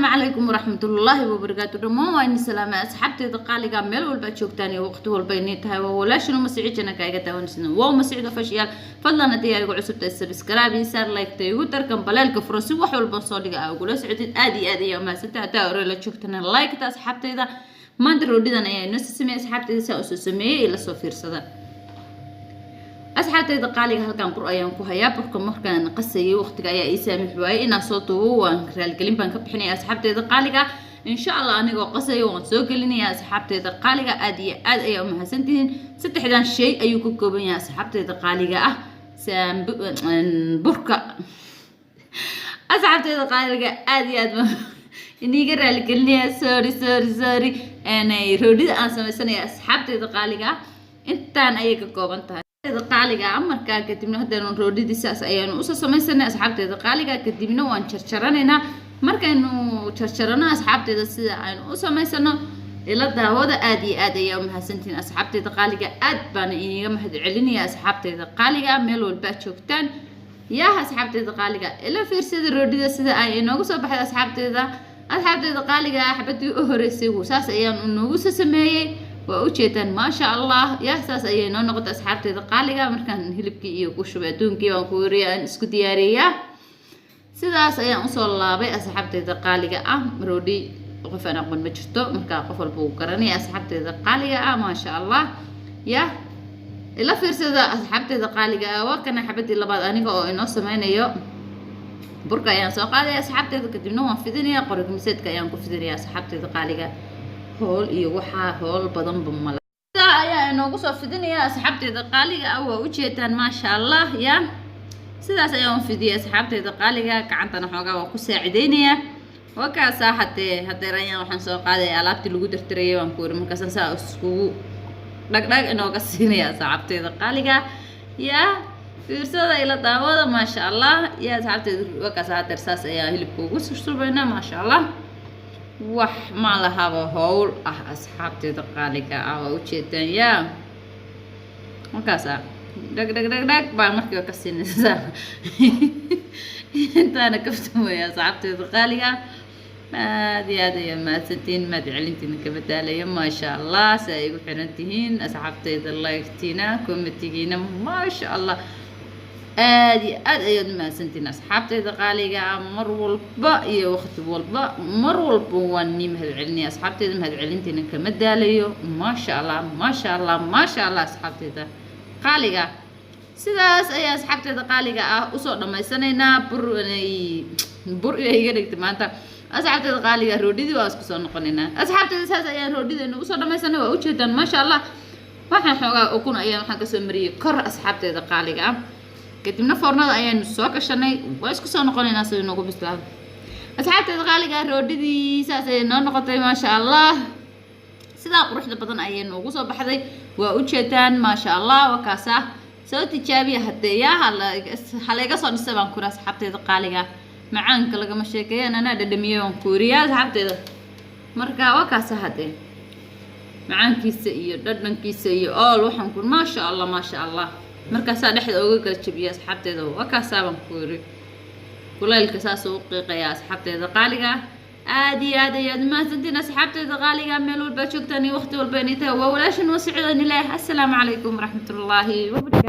السلام عليكم ورحمة الله وبركاته. دمو وين السلام أصحابتي دقالي قامل والبتشوك تاني وقت والبينيتها ولا شنو مسعيد أنا كايجتا ونسنا ومسعيد فشيال فضلا نتيجة يقول سبت السبسكرايب يسار لايك تيجو تركم بلالك فرسي وحول البصالي أقول سعيد آدي يوم ستة تاور لا تشوك تاني لايك أصحابتي إذا ما ندرو دينا يعني نص سمي أصحابتي إذا سأسو سمي إلا صفير صدا أصحابتي دقالي هالكان قرآن كوهيا بركم مركان قصي وقت جاي يسامح واي إن صوته وانكرال كلام بنكبحني أصحابتي دقالي إن شاء الله أنا قصي وانسوق لني أصحابتي دقالي أدي يوم هسنتين 6 شيء أيوكم كوبين أصحابتي دقالي سام بركة أصحابتي دقالي أدي إني قرأ لكلني سوري أنا يرودي أنا سنة أصحابتي دقالي إنتان أيك كوبنتها qaaliga markaa kadibna hadaan roodhidiisaas ayaan u soo sameeysanay asxaabteeda qaaliga kadibna waan jarjaranaynaa markaynu jarjarano asxaabteeda sida aynu u sameeysano ila daawada aad iyo aad ayaan mahadsantiin asxaabteeda qaaliga aad baan iniga mahad celinayaa asxaabteeda qaaliga meel walba joogtaan yaa asxaabteeda qaaliga ila fiirsada roodhida sida ay inoogu soo baxday asxaabteeda qaaliga xabadii u horeysay saas ayaan inoogu soo sameeyay وأوجدان ما شاء الله يا أساس أي نقط أصحاب تدقالجا مركان هلبكي وكوشوا بدونكي وكوريا إسكو ديارية سداس أي أنصل الله بي أصحاب تدقالجا مرودي غفنا قبل مجتو مركا قفل بوكرني أصحاب تدقالجا ما شاء الله يا إلا فرصة أصحاب تدقالجا وكان حبتي اللي بعد أنيقا أو إنه سمعنا يو بركا يا سوقالي أصحاب تدقدمنوا في دنيا قرق مسيد كيان كوف دنيا أصحاب تدقالجا هول iyo waxa hool badan bumala ayaa inoogu soo fidinaya asxaabteeda qaaliga ah waa u jeedaan ma sha Allah ya sidaas ayaan fidiyay asxaabteeda qaaliga gacantana xoogaa waa ku saacideynaya waka hadee rayaan waxaan soo qaaday alaabtii lagu dirtiray waan ku markaas saa isku dhagdhag inooga siinaya asxaabteeda qaaliga ya fiirsada ila daawada ma sha Allah ya asxaabteeda waka hadee saas ayaa hilibka ugu sursubayna ma sha Allah wax ma lahaba howl asxaabtay daqaaliga oo u jeedaan yaa markaasa dhag baa markii ka siinaysa intaana kaftamay asxaabtay daqaaliga aad iyo ma santiin ma dilintiin ka badalaya ma sha Allah say ugu xirantihiin asxaabtayda like-tina commentigiina ma sha Allah aad ayaad ma santiin asxaabtayda qaaliga mar walba iyo waqti walba mar walba waan mahad celinay asxaabtayda mahad celintiina kama daalayo ma sha Allah asxaabtayda qaaliga sidaas ayaa asxaabtayda qaaliga u soo dhamaysanayna bur iga dhigtay maanta asxaabtayda qaaliga roodhidi waa isku soo noqonayna asxaabtayda saas ayaa roodhidayna u soo dhamaysanay waa u jeedaan ma sha Allah waxaan xoogaa ukun ayaa waxaan ka soo mariyay kor asxaabtayda qaaliga kadibna foornada ayaan soo gashanay waa isku soo noqonaynaa sidii noogu bislaado asxaabteeda qaaliga roodhidii saas ay noo noqotay ma sha Allah sidaa quruxda badan ayay noogu soo baxday waa u jeedaan ma sha Allah wakaasa soo tijaabiya hadeeyaa haleega soo dhisay baan ku raas asxaabteeda qaaliga macaanka lagama sheekeeyaan ana dhadhamiyo aan kuuriyaa asxaabteeda marka wakaasa hadee macaankiisa iyo dhadhankiisa iyo all waxaan ku ma sha Allah markaas dhexda uga kala jabiya asxaabteeda wakaasaban ku yiri kulaylka saas u qiiqaya asxaabteeda qaaliga aad iyo aad ma santiin asxaabteeda qaaliga meel walba joogtaan waqti walba inta waa walaashin wasiicada ilaahay assalaamu calaykum waraxmatullaahi wa barakaatuh.